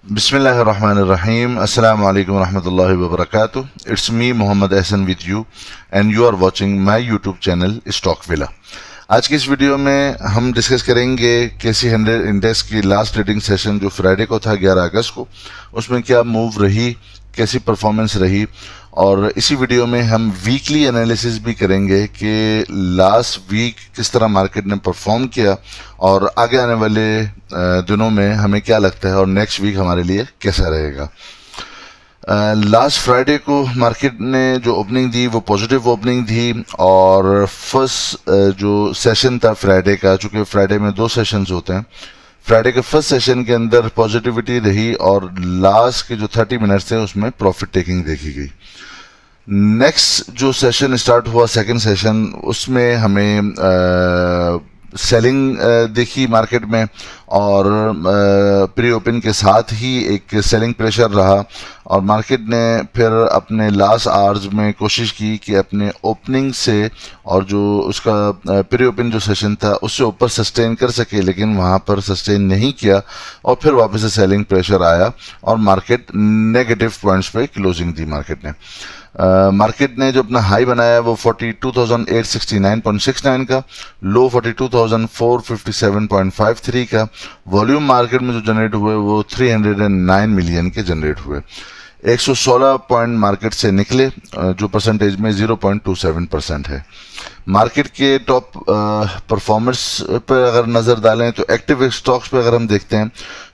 Bismillahirrahmanirrahim. Assalamu alaikum warahmatullahi wabarakatuh. It's me Mohammad Ahsan with you and you are watching my YouTube channel Stock Villa. आज की इस video में हम discuss करेंगे केसी 100 index की last trading session जो Friday को था 11 अगस्त को, उसमें क्या मूव रही, कैसी परफॉर्मेंस रही, और इसी वीडियो में हम वीकली एनालिसिस भी करेंगे कि लास्ट वीक किस तरह मार्केट ने परफॉर्म किया और आगे आने वाले दिनों में हमें क्या लगता है और नेक्स्ट वीक हमारे लिए कैसा रहेगा। लास्ट फ्राइडे को मार्केट ने जो ओपनिंग दी वो पॉजिटिव ओपनिंग दी और फर्स्ट जो सेशन था फ्राइडे का, चूंकि फ्राइडे में 2 सेशंस होते हैं, फ्राइडे के फर्स्ट सेशन के अंदर पॉजिटिविटी रही और लास्ट के जो 30 मिनट्स थे उसमें प्रॉफिट टेकिंग देखी गई। नेक्स्ट जो सेशन स्टार्ट हुआ सेकंड सेशन, उसमें हमें सेलिंग देखी मार्केट में और प्री ओपन के साथ ही एक सेलिंग प्रेशर रहा और मार्केट ने फिर अपने लास्ट आवर्स में कोशिश की कि अपने ओपनिंग से और जो उसका प्री ओपन जो सेशन था उससे ऊपर सस्टेन कर सके, लेकिन वहाँ पर सस्टेन नहीं किया और फिर वापस से सेलिंग प्रेशर आया और मार्केट नेगेटिव पॉइंट्स पे क्लोजिंग दी। मार्केट ने जो अपना हाई बनाया वो 42,869.69 का, लो 42,457.53 का, वॉल्यूम मार्केट में जो जनरेट हुए वो 309 मिलियन के जनरेट हुए। 116 पॉइंट मार्केट से निकले जो परसेंटेज में 0.27% है। मार्केट के टॉप परफॉर्मर्स पर अगर नज़र डालें तो एक्टिव स्टॉक्स पे अगर हम देखते हैं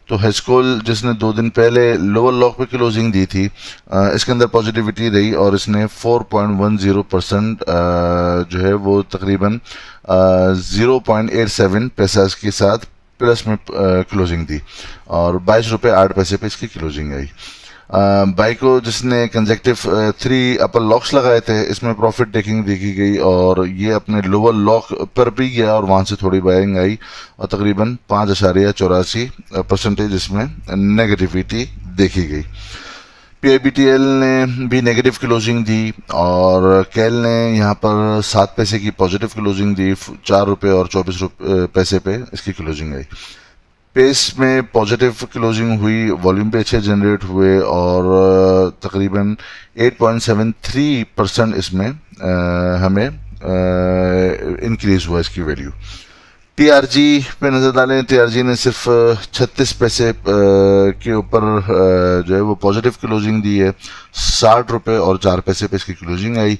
तो हेस्कोल जिसने 2 दिन पहले लोअर लॉक पे क्लोजिंग दी थी, इसके अंदर पॉजिटिविटी रही और इसने 4.10% जो है वो तकरीबन 0.87 पैसा के साथ प्लस में क्लोजिंग दी और 22 रुपये 8 पैसे पे इसकी क्लोजिंग आई। बाई को जिसने कंजेक्टिव 3 अपर लॉक्स लगाए थे, इसमें प्रॉफिट टेकिंग देखी गई और ये अपने लोअर लॉक पर भी गया और वहाँ से थोड़ी बाइंग आई और तकरीबन 5.84% इसमें नेगेटिविटी देखी गई। PIBTL ने भी नेगेटिव क्लोजिंग दी और कैल ने यहाँ पर 7 पैसे की पॉजिटिव क्लोजिंग दी, 4 रुपये और 24 पैसे पे इसकी क्लोजिंग आई। पेस में पॉजिटिव क्लोजिंग हुई, वॉल्यूम पे अच्छे जनरेट हुए और तकरीबन 8.73% इसमें हमें इंक्रीज हुआ इसकी वैल्यू। TRG पे नज़र डालें, TRG ने सिर्फ 36 पैसे के ऊपर जो है वो पॉजिटिव क्लोजिंग दी है, 60 रुपये और 4 पैसे पे इसकी क्लोजिंग आई।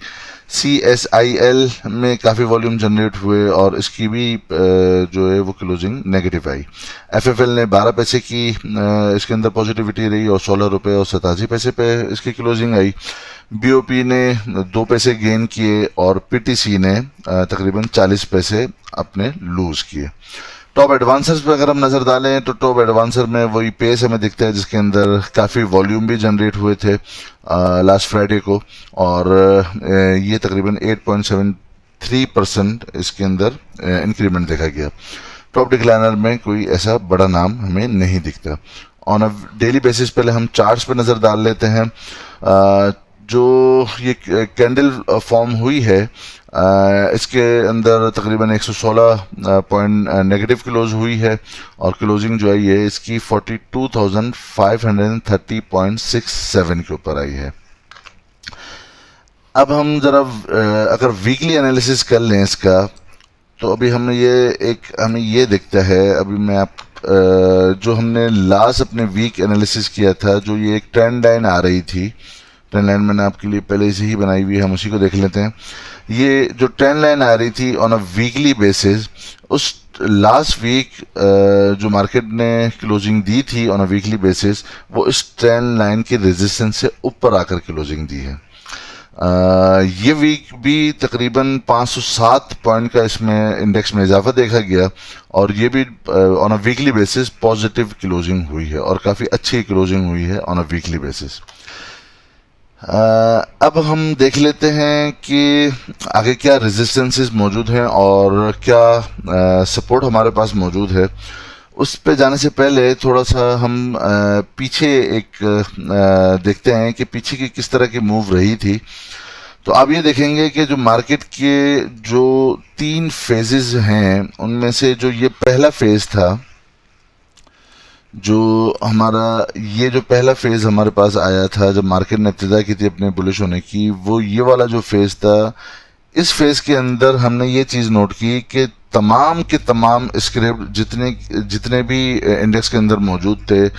CSIL में काफ़ी वॉल्यूम जनरेट हुए और इसकी भी जो है वो क्लोजिंग नेगेटिव आई। FFL ने 12 पैसे की इसके अंदर पॉजिटिविटी रही और 16 रुपये और 87 पैसे पे इसकी क्लोजिंग आई। BOP ने 2 पैसे गेन किए और PTC ने तकरीबन 40 पैसे अपने लूज किए। टॉप एडवांसर्स पे अगर हम नज़र डालें तो टॉप एडवांसर में वही पेस हमें दिखता है जिसके अंदर काफ़ी वॉल्यूम भी जनरेट हुए थे लास्ट फ्राइडे को और ये तकरीबन 8.73% इसके अंदर इंक्रीमेंट देखा गया। टॉप डिक्लाइनर में कोई ऐसा बड़ा नाम हमें नहीं दिखता। ऑन अ डेली बेसिस पहले हम चार्ट्स पे नज़र डाल लेते हैं। जो ये कैंडल फॉर्म हुई है इसके अंदर तकरीबन 116 पॉइंट नेगेटिव क्लोज हुई है और क्लोजिंग जो आई है इसकी 42,530.67 के ऊपर आई है। अब हम ज़रा अगर वीकली एनालिसिस कर लें इसका, तो अभी हमें ये दिखता है, अभी मैं आप जो हमने लास्ट अपने वीक एनालिसिस किया था, जो ये एक ट्रेंड लाइन आ रही थी, ट्रेंड लाइन मैंने आपके लिए पहले से ही बनाई हुई है, हम उसी को देख लेते हैं। ये जो ट्रेंड लाइन आ रही थी ऑन अ वीकली बेसिस, उस लास्ट वीक जो मार्केट ने क्लोजिंग दी थी ऑन अ वीकली बेसिस, वो इस ट्रेंड लाइन के रेजिस्टेंस से ऊपर आकर क्लोजिंग दी है। ये वीक भी तकरीबन 507 पॉइंट का इसमें इंडेक्स में इजाफा देखा गया और ये भी on a weekly basis positive closing हुई है और काफ़ी अच्छी क्लोजिंग हुई है ऑन अ वीकली बेसिस। अब हम देख लेते हैं कि आगे क्या रेजिस्टेंसेस मौजूद हैं और क्या सपोर्ट हमारे पास मौजूद है। उस पे जाने से पहले थोड़ा सा हम पीछे एक देखते हैं कि पीछे की किस तरह की मूव रही थी। तो आप ये देखेंगे कि जो मार्केट के जो 3 फेजेस हैं उनमें से जो ये पहला फेज था, जो हमारा ये जो पहला फेज़ हमारे पास आया था जब मार्केट ने इब्तिदा की थी अपने बुलिश होने की, वो ये वाला जो फेज़ था, इस फेज़ के अंदर हमने ये चीज़ नोट की कि तमाम के तमाम स्क्रिप्ट जितने जितने भी इंडेक्स के अंदर मौजूद थे,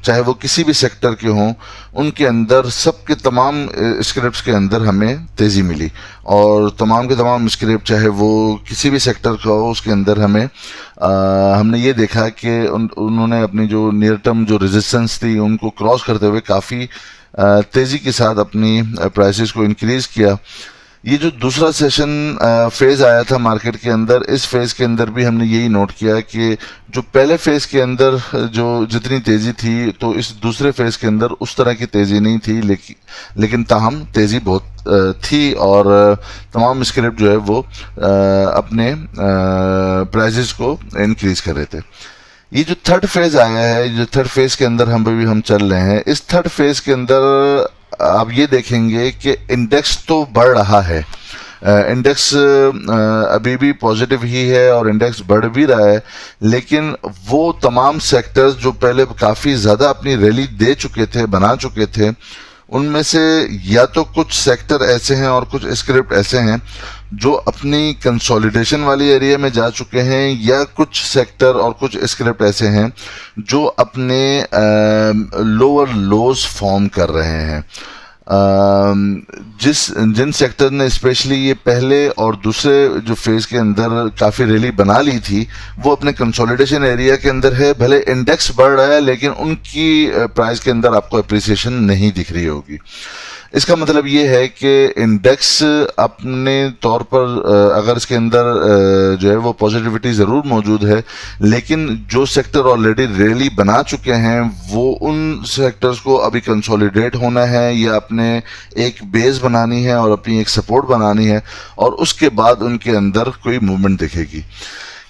चाहे वो किसी भी सेक्टर के हों, उनके अंदर सब के तमाम स्क्रिप्ट्स के अंदर हमें तेज़ी मिली। और तमाम के तमाम स्क्रिप्ट चाहे वो किसी भी सेक्टर का हो, उसके अंदर हमने ये देखा कि उन्होंने अपनी जो नियर टर्म जो रेजिस्टेंस थी उनको क्रॉस करते हुए काफ़ी तेज़ी के साथ अपनी प्राइसेस को इंक्रीज़ किया। ये जो दूसरा सेशन फेज़ आया था मार्केट के अंदर, इस फेज़ के अंदर भी हमने यही नोट किया कि जो पहले फेज़ के अंदर जो जितनी तेज़ी थी, तो इस दूसरे फेज़ के अंदर उस तरह की तेज़ी नहीं थी, लेकिन ताहम तेज़ी बहुत थी। और तमाम स्क्रिप्ट जो है वो अपने प्राइजेस को इंक्रीज कर रहे थे। ये जो थर्ड फेज आया है, जो थर्ड फेज के अंदर हम चल रहे हैं, इस थर्ड फेज के अंदर आप ये देखेंगे कि इंडेक्स तो बढ़ रहा है, इंडेक्स अभी भी पॉजिटिव ही है और इंडेक्स बढ़ भी रहा है, लेकिन वो तमाम सेक्टर्स जो पहले काफ़ी ज़्यादा अपनी रैली दे चुके थे, बना चुके थे, उनमें से या तो कुछ सेक्टर ऐसे हैं और कुछ स्क्रिप्ट ऐसे हैं जो अपनी कंसोलिडेशन वाली एरिया में जा चुके हैं, या कुछ सेक्टर और कुछ स्क्रिप्ट ऐसे हैं जो अपने लोअर लोज फॉर्म कर रहे हैं। जिन सेक्टर ने स्पेशली ये पहले और दूसरे जो फेज के अंदर काफ़ी रैली बना ली थी, वो अपने कंसोलिडेशन एरिया के अंदर है। भले इंडेक्स बढ़ रहा है, लेकिन उनकी प्राइस के अंदर आपको अप्रिसिएशन नहीं दिख रही होगी। इसका मतलब ये है कि इंडेक्स अपने तौर पर अगर इसके अंदर जो है वो पॉजिटिविटी ज़रूर मौजूद है, लेकिन जो सेक्टर ऑलरेडी रैली बना चुके हैं, वो उन सेक्टर्स को अभी कंसोलिडेट होना है या अपने एक बेस बनानी है और अपनी एक सपोर्ट बनानी है, और उसके बाद उनके अंदर कोई मूवमेंट दिखेगी।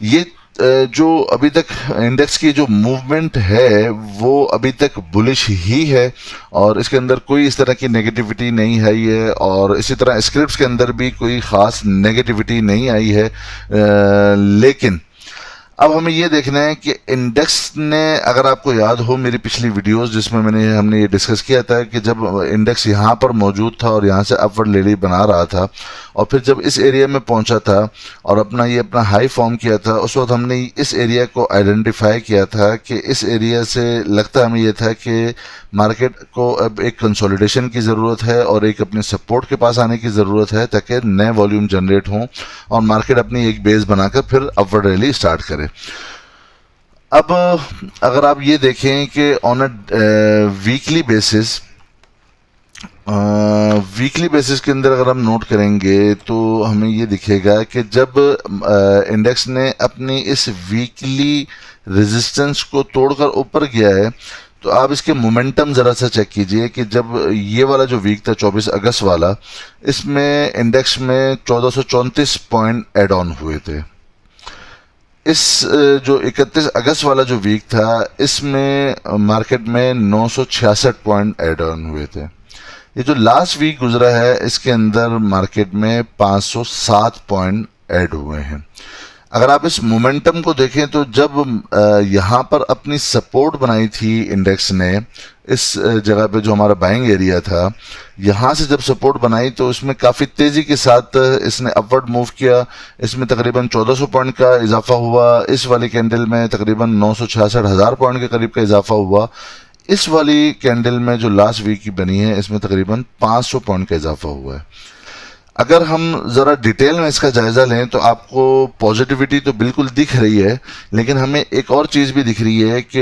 ये जो अभी तक इंडेक्स की जो मूवमेंट है वो अभी तक बुलिश ही है, और इसके अंदर कोई इस तरह की नेगेटिविटी नहीं आई है, और इसी तरह स्क्रिप्ट्स के अंदर भी कोई ख़ास नेगेटिविटी नहीं आई है। लेकिन अब हमें ये देखना है कि इंडेक्स ने, अगर आपको याद हो मेरी पिछली वीडियोस जिसमें हमने ये डिस्कस किया था कि जब इंडेक्स यहाँ पर मौजूद था और यहाँ से अपवर्ड रैली बना रहा था, और फिर जब इस एरिया में पहुँचा था और अपना हाई फॉर्म किया था, उस वक्त हमने इस एरिया को आइडेंटिफाई किया था कि इस एरिया से लगता हमें ये था कि मार्केट को अब एक कंसोलिडेशन की ज़रूरत है और एक अपने सपोर्ट के पास आने की ज़रूरत है, ताकि नए वॉल्यूम जनरेट हों और मार्केट अपनी एक बेस बनाकर फिर अपवर्ड रैली स्टार्ट करे। अब अगर आप ये देखें कि ऑन अ वीकली बेसिस के अंदर अगर हम नोट करेंगे तो हमें ये दिखेगा कि जब इंडेक्स ने अपनी इस वीकली रेजिस्टेंस को तोड़कर ऊपर गया है, तो आप इसके मोमेंटम ज़रा सा चेक कीजिए कि जब ये वाला जो वीक था 24 अगस्त वाला, इसमें इंडेक्स में 1434 पॉइंट एड ऑन हुए थे। इस जो 31 अगस्त वाला जो वीक था, इसमें मार्केट में 966 पॉइंट एड ऑन हुए थे। ये जो लास्ट वीक गुजरा है, इसके अंदर मार्केट में 507 पॉइंट ऐड हुए हैं। अगर आप इस मोमेंटम को देखें तो जब यहाँ पर अपनी सपोर्ट बनाई थी इंडेक्स ने, इस जगह पे जो हमारा बाइंग एरिया था, यहाँ से जब सपोर्ट बनाई तो इसमें काफ़ी तेज़ी के साथ इसने अपवर्ड मूव किया। इसमें तकरीबन 1400 पॉइंट का इजाफा हुआ, इस वाली कैंडल में तकरीबन 966,000 पॉइंट के करीब का इजाफा हुआ। इस वाली कैंडल में जो लास्ट वीक की बनी है, इसमें तकरीबन 500 पॉइंट का इजाफा हुआ है। अगर हम ज़रा डिटेल में इसका जायज़ा लें तो आपको पॉजिटिविटी तो बिल्कुल दिख रही है, लेकिन हमें एक और चीज़ भी दिख रही है कि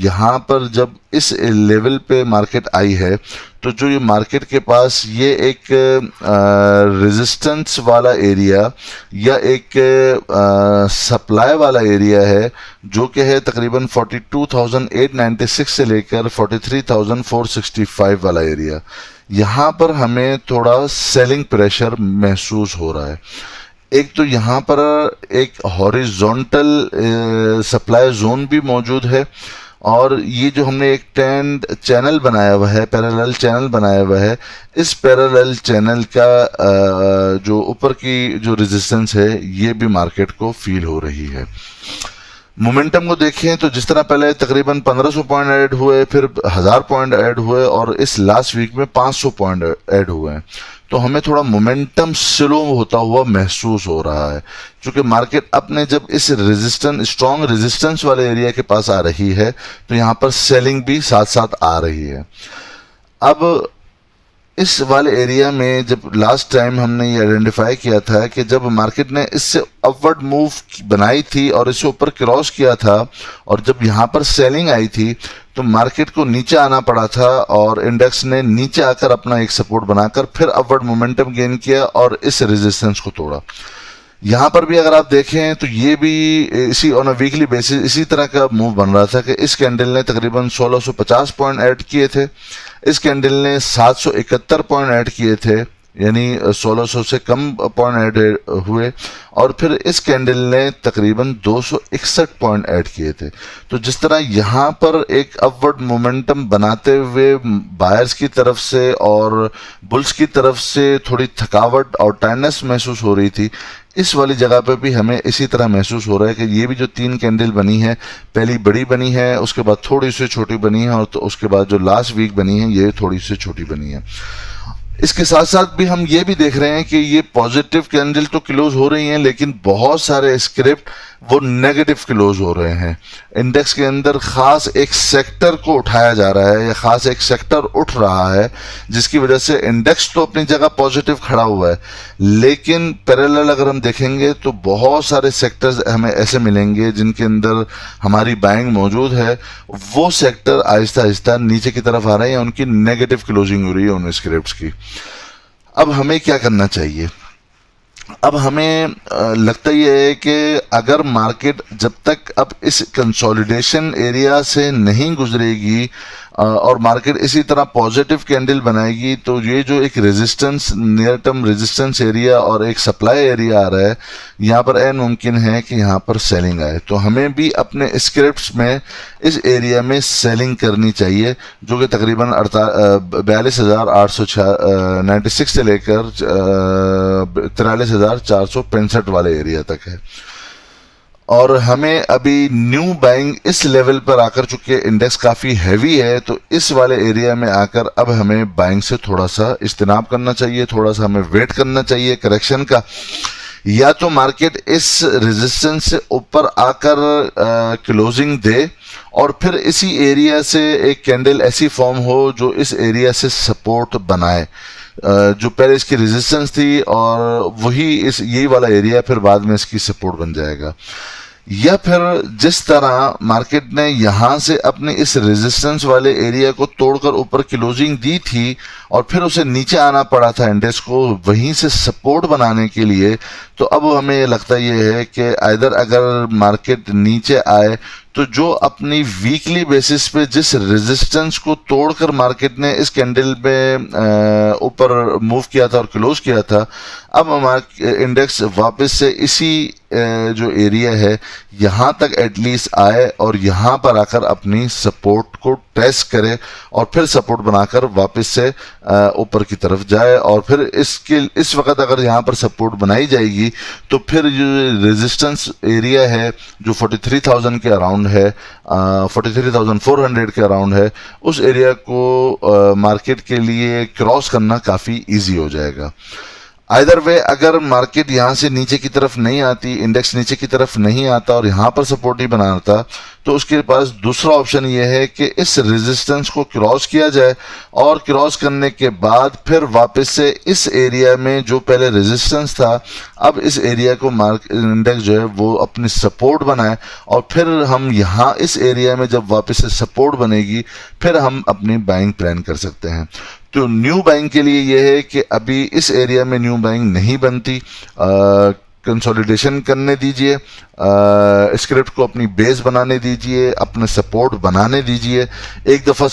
यहाँ पर जब इस लेवल पे मार्केट आई है, तो जो ये मार्केट के पास ये एक रेजिस्टेंस वाला एरिया या एक सप्लाई वाला एरिया है, जो कि है तकरीबन 42,896 से लेकर 43,465 वाला एरिया। यहाँ पर हमें थोड़ा सेलिंग प्रेशर महसूस हो रहा है। एक तो यहाँ पर एक हॉरिजॉन्टल सप्लाई जोन भी मौजूद है, और ये जो हमने एक ट्रेंड चैनल बनाया हुआ है, पैरेलल चैनल बनाया हुआ है, इस पैरेलल चैनल का जो ऊपर की जो रेजिस्टेंस है, ये भी मार्केट को फील हो रही है। मोमेंटम को देखें तो जिस तरह पहले तकरीबन 1500 पॉइंट ऐड हुए, फिर 1000 पॉइंट ऐड हुए और इस लास्ट वीक में 500 पॉइंट ऐड हुए हैं, तो हमें थोड़ा मोमेंटम स्लो होता हुआ महसूस हो रहा है। क्योंकि मार्केट अपने जब इस स्ट्रॉन्ग रेजिस्टेंस वाले एरिया के पास आ रही है तो यहाँ पर सेलिंग भी साथ साथ आ रही है। अब इस वाले एरिया में जब लास्ट टाइम हमने ये आइडेंटिफाई किया था कि जब मार्केट ने इससे अपवर्ड मूव बनाई थी और इससे ऊपर क्रॉस किया था और जब यहाँ पर सेलिंग आई थी तो मार्केट को नीचे आना पड़ा था और इंडेक्स ने नीचे आकर अपना एक सपोर्ट बनाकर फिर अपवर्ड मोमेंटम गेन किया और इस रेजिस्टेंस को तोड़ा। यहाँ पर भी अगर आप देखें तो ये भी इसी ऑन अ वीकली बेसिस इसी तरह का मूव बन रहा था कि इस कैंडल ने तकरीबन 1650 पॉइंट ऐड किए थे, इस कैंडल ने 771 पॉइंट ऐड किए थे, यानी 1600 से कम पॉइंट ऐड हुए, और फिर इस कैंडल ने तकरीबन 261 पॉइंट ऐड किए थे। तो जिस तरह यहाँ पर एक अपवर्ड मोमेंटम बनाते हुए बायर्स की तरफ से और बुल्स की तरफ से थोड़ी थकावट और टायर्डनेस महसूस हो रही थी, इस वाली जगह पे भी हमें इसी तरह महसूस हो रहा है कि ये भी जो 3 कैंडल बनी है, पहली बड़ी बनी है, उसके बाद थोड़ी सी छोटी बनी है और तो उसके बाद जो लास्ट वीक बनी है ये थोड़ी सी छोटी बनी है। इसके साथ साथ भी हम ये भी देख रहे हैं कि ये पॉजिटिव कैंडल तो क्लोज हो रही हैं लेकिन बहुत सारे स्क्रिप्ट वो नेगेटिव क्लोज हो रहे हैं। इंडेक्स के अंदर खास एक सेक्टर को उठाया जा रहा है या खास एक सेक्टर उठ रहा है जिसकी वजह से इंडेक्स तो अपनी जगह पॉजिटिव खड़ा हुआ है, लेकिन पैरेलल अगर हम देखेंगे तो बहुत सारे सेक्टर्स हमें ऐसे मिलेंगे जिनके अंदर हमारी बाइंग मौजूद है, वो सेक्टर आहिस्ता आहिस्ता नीचे की तरफ आ रहे हैं, उनकी नेगेटिव क्लोजिंग हो रही है उन स्क्रिप्ट्स की। अब हमें क्या करना चाहिए? अब हमें लगता यह है कि अगर मार्केट जब तक अब इस कंसोलिडेशन एरिया से नहीं गुजरेगी और मार्केट इसी तरह पॉजिटिव कैंडल बनाएगी तो ये जो एक resistance, near term resistance area और एक सप्लाई एरिया आ रहा है, यहाँ पर ऐन मुमकिन है कि यहाँ पर सेलिंग आए। तो हमें भी अपने स्क्रिप्ट्स में इस एरिया में सेलिंग करनी चाहिए जो कि तकरीबन 42,896 से लेकर 43,465 वाले एरिया तक है। और हमें अभी न्यू बाइंग इस लेवल पर आकर, चूंकि इंडेक्स काफ़ी हैवी है, तो इस वाले एरिया में आकर अब हमें बाइंग से थोड़ा सा इज्तिनाब करना चाहिए, थोड़ा सा हमें वेट करना चाहिए करेक्शन का। या तो मार्केट इस रेजिस्टेंस से ऊपर आकर क्लोजिंग दे और फिर इसी एरिया से एक कैंडल ऐसी फॉर्म हो जो इस एरिया से सपोर्ट बनाए, जो पहले इसकी रेजिस्टेंस थी और वही यही वाला एरिया फिर बाद में इसकी सपोर्ट बन जाएगा। या फिर जिस तरह मार्केट ने यहाँ से अपने इस रेजिस्टेंस वाले एरिया को तोड़कर ऊपर क्लोजिंग दी थी और फिर उसे नीचे आना पड़ा था इंडेक्स को वहीं से सपोर्ट बनाने के लिए, तो अब हमें लगता ये है कि अगर मार्केट नीचे आए तो जो अपनी वीकली बेसिस पे जिस रेजिस्टेंस को तोड़कर मार्केट ने इस कैंडल में ऊपर मूव किया था और क्लोज किया था, अब इंडेक्स वापस से इसी जो एरिया है यहाँ तक एटलीस्ट आए और यहाँ पर आकर अपनी सपोर्ट को टेस्ट करे और फिर सपोर्ट बनाकर वापस से ऊपर की तरफ जाए। और फिर इस वक्त अगर यहाँ पर सपोर्ट बनाई जाएगी तो फिर जो रेजिस्टेंस एरिया है जो 43,000 के अराउंड है, 43,400 के अराउंड है, उस एरिया को मार्केट के लिए क्रॉस करना काफ़ी ईजी हो जाएगा। आइदर वे अगर मार्केट यहाँ से नीचे की तरफ नहीं आती, इंडेक्स नीचे की तरफ नहीं आता और यहाँ पर सपोर्ट ही बनाता, तो उसके पास दूसरा ऑप्शन ये है कि इस रेजिस्टेंस को क्रॉस किया जाए और क्रॉस करने के बाद फिर वापस से इस एरिया में जो पहले रेजिस्टेंस था, अब इस एरिया को इंडेक्स जो है वो अपनी सपोर्ट बनाए और फिर हम यहाँ इस एरिया में जब वापस से सपोर्ट बनेगी फिर हम अपनी बाइंग प्लान कर सकते हैं। तो न्यू बाइंग के लिए यह है कि अभी इस एरिया में न्यू बाइंग नहीं बनती, कंसोलिडेशन करने दीजिए, स्क्रिप्ट को अपनी बेस बनाने दीजिए, अपने सपोर्ट बनाने दीजिए। एक दफ़ा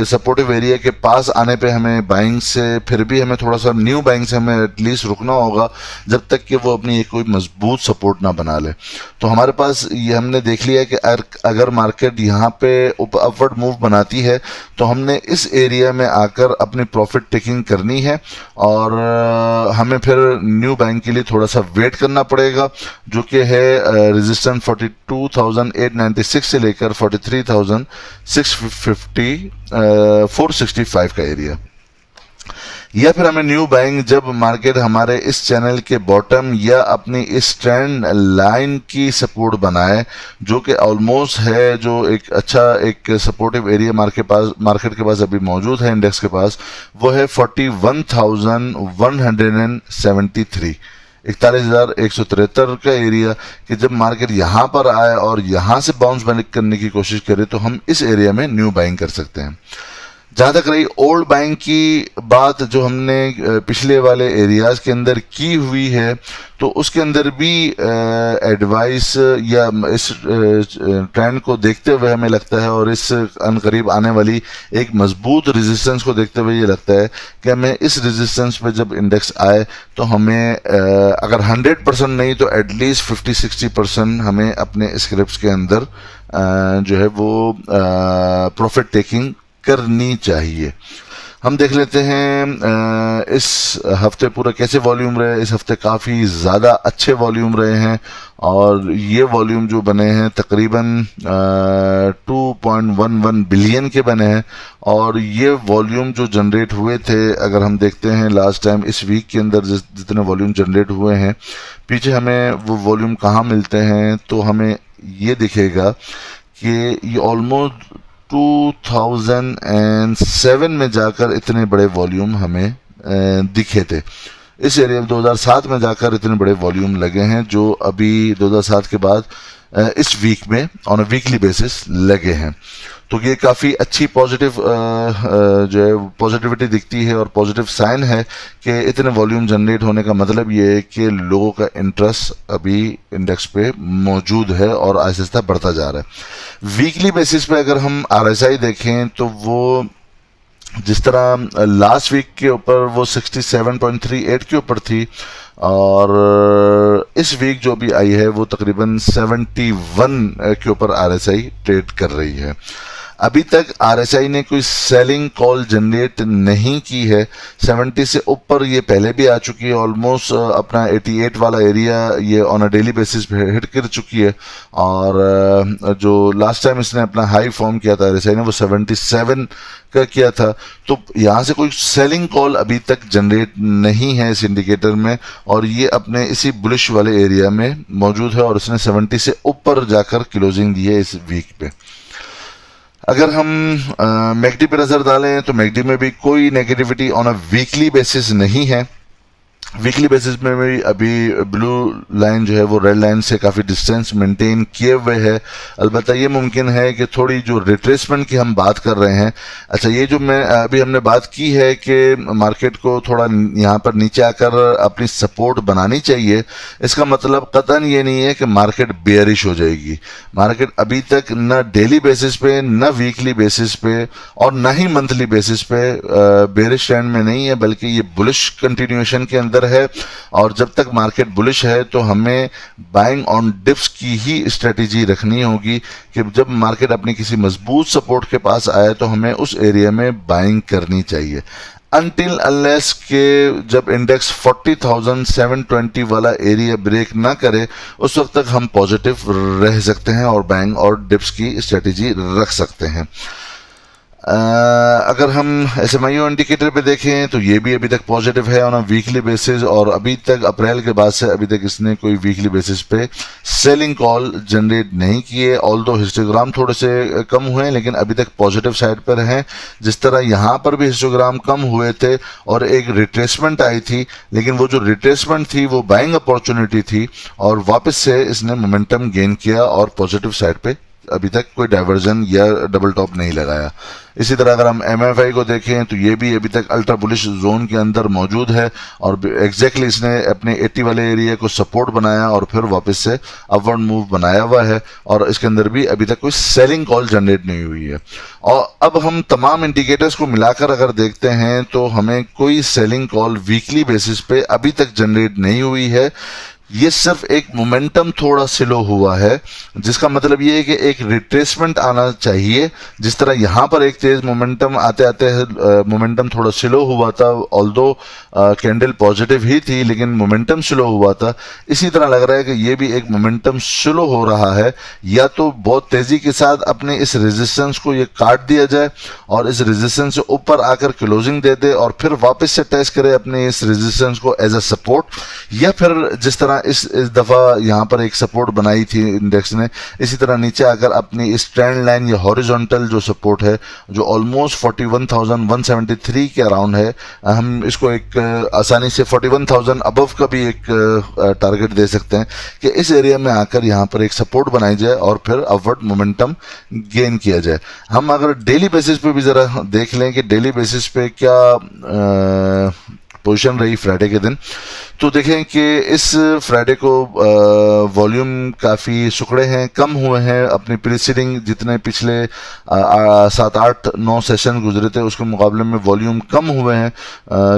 सपोर्टिव एरिया के पास आने पे हमें बाइंग से फिर भी हमें थोड़ा सा न्यू बाइंग से हमें एटलीस्ट रुकना होगा जब तक कि वो अपनी एक कोई मजबूत सपोर्ट ना बना ले। तो हमारे पास ये हमने देख लिया कि अगर मार्केट यहाँ पे अपवर्ड मूव बनाती है तो हमने इस एरिया में आकर अपनी प्रॉफिट टेकिंग करनी है और हमें फिर न्यू बाइंग के लिए थोड़ा सा वेट करना पड़ेगा, जो कि है रेजिस्टेंस 42,896 से लेकर 43,650 465 का एरिया, या फिर हमें न्यू बाइंग जब मार्केट हमारे इस चैनल के बॉटम या अपनी इस ट्रेंड लाइन की सपोर्ट बनाए, जो कि ऑलमोस्ट है, जो एक अच्छा एक सपोर्टिव एरिया मार्केट के पास अभी मौजूद है, इंडेक्स के पास, वो है 41,173 41,173 का एरिया, कि जब मार्केट यहाँ पर आए और यहाँ से बाउंस बैक करने की कोशिश करे तो हम इस एरिया में न्यू बाइंग कर सकते हैं। जहां तक रही ओल्ड बाइंग की बात, जो हमने पिछले वाले एरियाज के अंदर की हुई है, तो उसके अंदर भी एडवाइस या इस ट्रेंड को देखते हुए हमें लगता है, और इस अनकरीब आने वाली एक मजबूत रेजिस्टेंस को देखते हुए ये लगता है कि हमें इस रेजिस्टेंस पे जब इंडेक्स आए तो हमें अगर 100% नहीं तो एटलीस्ट 50-60% हमें अपने स्क्रिप्ट्स के अंदर जो है वो प्रॉफिट टेकिंग करनी चाहिए। हम देख लेते हैं इस हफ्ते पूरा कैसे वॉल्यूम रहे। इस हफ्ते काफ़ी ज़्यादा अच्छे वॉल्यूम रहे हैं, और ये वॉल्यूम जो बने हैं तकरीबन 2.11 बिलियन के बने हैं, और ये वॉल्यूम जो जनरेट हुए थे, अगर हम देखते हैं लास्ट टाइम इस वीक के अंदर जितने वॉल्यूम जनरेट हुए हैं, पीछे हमें वो वॉल्यूम कहाँ मिलते हैं, तो हमें ये दिखेगा कि ये ऑलमोस्ट 2007 में जाकर इतने बड़े वॉल्यूम हमें दिखे थे। इस एरिया में 2007 में जाकर इतने बड़े वॉल्यूम लगे हैं, जो अभी 2007 के बाद इस वीक में ऑन अ वीकली बेसिस लगे हैं। तो ये काफ़ी अच्छी पॉजिटिव जो है पॉजिटिविटी दिखती है, और पॉजिटिव साइन है कि इतने वॉल्यूम जनरेट होने का मतलब ये है कि लोगों का इंटरेस्ट अभी इंडेक्स पे मौजूद है और आहिस्ता आहिस्ता बढ़ता जा रहा है। वीकली बेसिस पे अगर हम RSI देखें तो वो जिस तरह लास्ट वीक के ऊपर वो 67.38 के ऊपर थी, और इस वीक जो भी आई है वो तकरीबन 71 के ऊपर RSI ट्रेड कर रही है। अभी तक RSI ने कोई सेलिंग कॉल जनरेट नहीं की है। 70 से ऊपर ये पहले भी आ चुकी है, ऑलमोस्ट अपना 88 वाला एरिया ये ऑन अ डेली बेसिस पे हिट कर चुकी है, और जो लास्ट टाइम इसने अपना हाई फॉर्म किया था RSI ने वो 77 का किया था। तो यहाँ से कोई सेलिंग कॉल अभी तक जनरेट नहीं है इस इंडिकेटर में, और ये अपने इसी बुलिश वाले एरिया में मौजूद है, और इसने 70 से ऊपर जाकर क्लोजिंग दी है इस वीक पे। अगर हम मैकडी पे नजर डालें तो मैकडी में भी कोई negativity on a weekly basis नहीं है। वीकली बेसिस में भी अभी ब्लू लाइन जो है वो रेड लाइन से काफ़ी डिस्टेंस मेंटेन किए हुए है। अलबत्ता ये मुमकिन है कि थोड़ी जो रिट्रेसमेंट की हम बात कर रहे हैं, अच्छा ये जो मैं अभी हमने बात की है कि मार्केट को थोड़ा यहाँ पर नीचे आकर अपनी सपोर्ट बनानी चाहिए, इसका मतलब कतन ये नहीं है कि मार्केट बेयरिश हो जाएगी। मार्केट अभी तक न डेली बेसिस पे, न वीकली बेसिस पे, और न ही मंथली बेसिस पे बेयरिश ट्रेंड में नहीं है, बल्कि ये बुलिश कंटिन्यूएशन के अंदर है। और जब तक मार्केट बुलिश है तो हमें बाइंग ऑन डिप्स की ही स्ट्रेटेजी रखनी होगी कि जब मार्केट अपनी किसी मजबूत सपोर्ट के पास आए तो हमें उस एरिया में बाइंग करनी चाहिए। अनटिल अनलेस के जब इंडेक्स 40,720 वाला एरिया ब्रेक ना करे, उस वक्त तक हम पॉजिटिव रह सकते हैं और बाइंग और डिप्स की स्ट्रेटेजी रख सकते हैं। अगर हम SMIO इंडिकेटर पे देखें तो ये भी अभी तक पॉजिटिव है ऑन अ वीकली बेसिस, और अभी तक अप्रैल के बाद से अभी तक इसने कोई वीकली बेसिस पे सेलिंग कॉल जनरेट नहीं किए। ऑल्दो हिस्टोग्राम थोड़े से कम हुए लेकिन अभी तक पॉजिटिव साइड पर हैं। जिस तरह यहाँ पर भी हिस्टोग्राम कम हुए थे और एक रिट्रेसमेंट आई थी, लेकिन वो जो रिट्रेसमेंट थी वो बाइंग अपॉर्चुनिटी थी, और वापस से इसने मोमेंटम गेन किया और पॉजिटिव साइड पे अभी तक कोई डाइवर्जन या डबल टॉप नहीं लगाया। इसी तरह अगर हम MFI को देखें तो ये भी अभी तक अल्ट्रा बुलिश जोन के अंदर मौजूद है, और एग्जैक्टली इसने अपने 80 वाले एरिया को सपोर्ट बनाया और फिर वापस से अपवर्ड मूव बनाया हुआ है, और इसके अंदर भी अभी तक कोई सेलिंग कॉल जनरेट नहीं हुई है। और अब हम तमाम इंडिकेटर्स को मिलाकर अगर देखते हैं तो हमें कोई सेलिंग कॉल वीकली बेसिस पे अभी तक जनरेट नहीं हुई है। ये सिर्फ एक मोमेंटम थोड़ा स्लो हुआ है, जिसका मतलब ये है कि एक रिट्रेसमेंट आना चाहिए। जिस तरह यहाँ पर एक तेज मोमेंटम आते आते मोमेंटम थोड़ा स्लो हुआ था, ऑल्दो कैंडल पॉजिटिव ही थी लेकिन मोमेंटम स्लो हुआ था, इसी तरह लग रहा है कि ये भी एक मोमेंटम स्लो हो रहा है। या तो बहुत तेजी के साथ अपने इस रेजिस्टेंस को ये काट दिया जाए और इस रेजिस्टेंस से ऊपर आकर क्लोजिंग दे दे और फिर वापस से टेस्ट करे अपने इस रेजिस्टेंस को एज अ सपोर्ट, या फिर जिस तरह इस दफा यहाँ पर एक सपोर्ट बनाई थी इंडेक्स ने, इसी तरह नीचे आकर अपनी इस ट्रेंड लाइन या हॉरिजॉन्टल जो सपोर्ट है जो ऑलमोस्ट 41,173 के अराउंड है, हम इसको एक आसानी से 41,000 अबव का भी एक टारगेट दे सकते हैं कि इस एरिया में आकर यहाँ पर एक सपोर्ट बनाई जाए और फिर अपवर्ड मोमेंटम गेन किया जाए। हम अगर डेली बेसिस पे भी जरा देख लें कि डेली बेसिस पे क्या पोजीशन रही फ्राइडे के दिन, तो देखें कि इस फ्राइडे को वॉल्यूम काफ़ी सुकड़े हैं, कम हुए हैं अपनी प्रीसीडिंग जितने पिछले 7-8-9 सेशन गुजरे थे उसके मुकाबले में वॉल्यूम कम हुए हैं।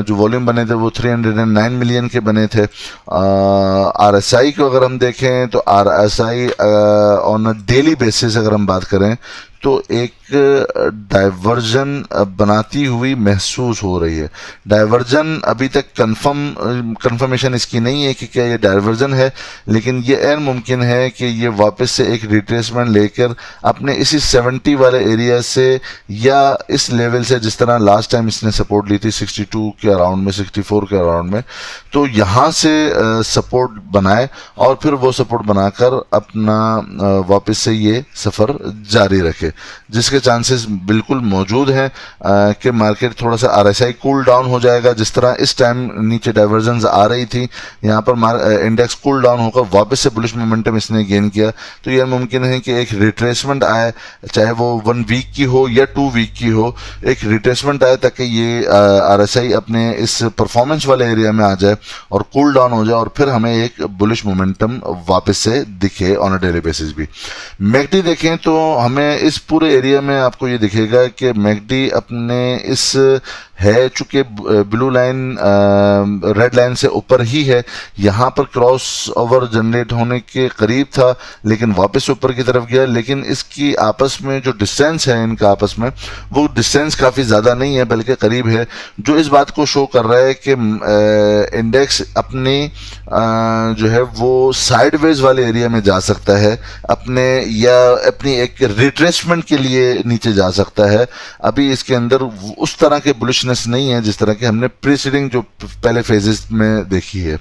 जो वॉल्यूम बने थे वो 309 मिलियन के बने थे। RSI को अगर हम देखें तो RSI on a daily basis अगर हम बात करें तो एक डाइवर्जन बनाती हुई महसूस हो रही है। डाइवर्जन अभी तक कंफर्मेशन इसकी नहीं है कि क्या ये डाइवर्जन है, लेकिन ये ऐन मुमकिन है कि ये वापस से एक रिट्रेसमेंट लेकर अपने इसी 70 वाले एरिया से या इस लेवल से, जिस तरह लास्ट टाइम इसने सपोर्ट ली थी 62 के अराउंड में, 64 के अराउंड में, तो यहाँ से सपोर्ट बनाए और फिर वो सपोर्ट बनाकर अपना वापस से ये सफ़र जारी रखे, जिसके चांसेस बिल्कुल मौजूद हैं कि मार्केट थोड़ा सा RSI कूल डाउन हो जाएगा। जिस तरह इस टाइम नीचे डाइवर्जेंस आ रही थी, यहाँ पर इंडेक्स कूल डाउन होकर वापस से बुलिश मोमेंटम इसने गेन किया, तो यह मुमकिन है कि एक रिट्रेसमेंट आए, चाहे वो 1 वीक की हो या 2 वीक की हो, एक रिट्रेसमेंट आए ताकि ये RSI अपने इस परफॉर्मेंस वाले एरिया में आ जाए और कूल डाउन हो जाए और फिर हमें एक बुलिश मोमेंटम वापस से दिखे ऑन अ डेली बेसिस भी। मैकडी देखें तो हमें इस पूरे एरिया में आपको ये दिखेगा कि मैकडी अपने इस है, चूंकि ब्लू लाइन रेड लाइन से ऊपर ही है, यहाँ पर क्रॉस ओवर जनरेट होने के करीब था लेकिन वापस ऊपर की तरफ गया, लेकिन इसकी आपस में जो डिस्टेंस है इनका आपस में, वो डिस्टेंस काफ़ी ज़्यादा नहीं है बल्कि करीब है, जो इस बात को शो कर रहा है कि इंडेक्स अपनी जो है वो साइडवेज वाले एरिया में जा सकता है अपने, या अपनी एक रिट्रेसमेंट के लिए नीचे जा सकता है। अभी इसके अंदर उस तरह के बुलिशनेस नहीं है जिस तरह के हमने प्रीसीडिंग जो पहले फेजेस में देखी है।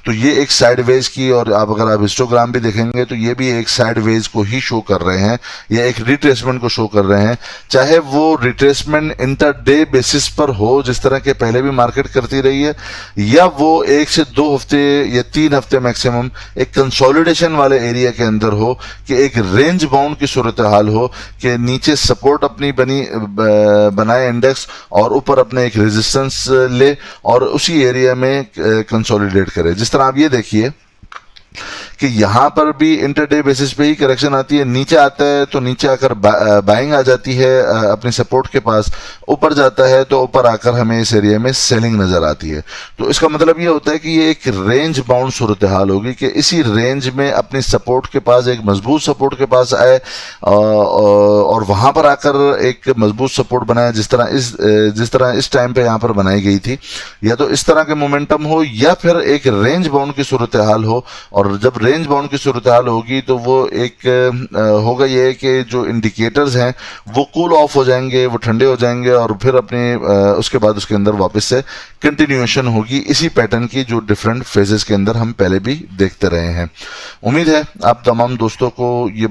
तो ये एक साइडवेज की, और अगर आप हिस्टोग्राम भी देखेंगे तो ये भी एक साइडवेज को ही शो कर रहे हैं या एक रिट्रेसमेंट को शो कर रहे हैं, चाहे वो रिट्रेसमेंट इंटरडे बेसिस पर हो जिस तरह के पहले भी मार्केट करती रही है, या वो 1 से 2 हफ्ते या 3 हफ्ते मैक्सिमम एक कंसोलिडेशन वाले एरिया के अंदर हो, कि एक रेंज बाउंड की सूरत हाल हो कि नीचे सपोर्ट अपनी बनाए इंडेक्स और ऊपर अपने एक रेजिस्टेंस ले और उसी एरिया में कंसोलिडेट करे। जिस तरह आप ये देखिए कि यहाँ पर भी इंटरडे बेसिस पे ही करेक्शन आती है, नीचे आता है तो नीचे आकर बाइंग आ जाती है अपने सपोर्ट के पास, ऊपर जाता है तो ऊपर आकर हमें इस एरिया में सेलिंग नजर आती है। तो इसका मतलब ये होता है कि ये एक रेंज बाउंड सूरत हाल होगी कि इसी रेंज में अपनी सपोर्ट के पास, एक मजबूत सपोर्ट के पास आए और वहां पर आकर एक मजबूत सपोर्ट बनाए, जिस तरह इस टाइम पे यहाँ पर बनाई गई थी। या तो इस तरह के मोमेंटम हो या फिर एक रेंज बाउंड की सूरत हाल हो, और जब रेंज बाउंड की सूरत हाल होगी तो वो एक होगा ये कि जो इंडिकेटर्स हैं वो कूल ऑफ हो जाएंगे, वो ठंडे हो जाएंगे और फिर अपने उसके बाद उसके अंदर वापस से कंटिन्यूएशन होगी इसी पैटर्न की जो डिफरेंट फेजेस के अंदर हम पहले भी देखते रहे हैं। उम्मीद है आप तमाम दोस्तों को ये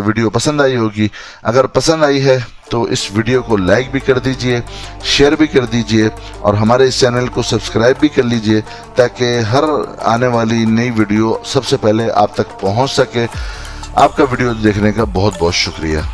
वीडियो पसंद आई होगी। अगर पसंद आई है तो इस वीडियो को लाइक भी कर दीजिए, शेयर भी कर दीजिए और हमारे इस चैनल को सब्सक्राइब भी कर लीजिए ताकि हर आने वाली नई वीडियो सबसे पहले आप तक पहुंच सके। आपका वीडियो देखने का बहुत बहुत शुक्रिया।